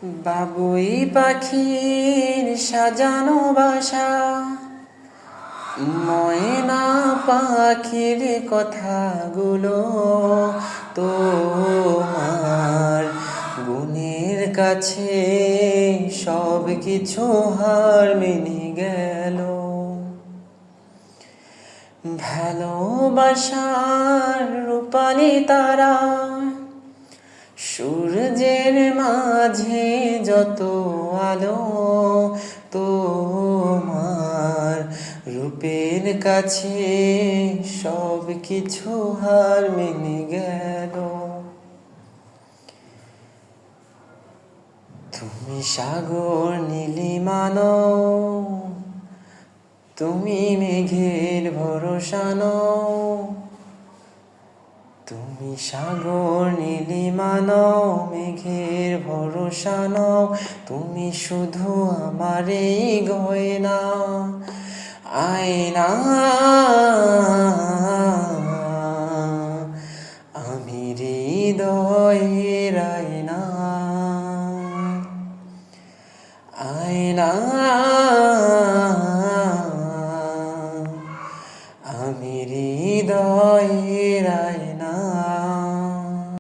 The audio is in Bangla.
বাবুই পাখির সাজানো বাসা, ময়না পাখির কথাগুলো তোমার গুণের কাছে সব কিছু হার মেনে গেল। ভালোবাসার রূপালি তারা সূর্যের মাঝে যত আলো, তোমার রূপের কাছে সব কিছু হার মেনে গেল। তুমি সাগর নীলিমানো, তুমি মেঘের ভরসা নও। তুমি সাগর নীলিমা নও, মেঘের ভরসা নও, তুমি শুধু আমার এই গয়না আয়না। আমি হৃদয়ের আয়না।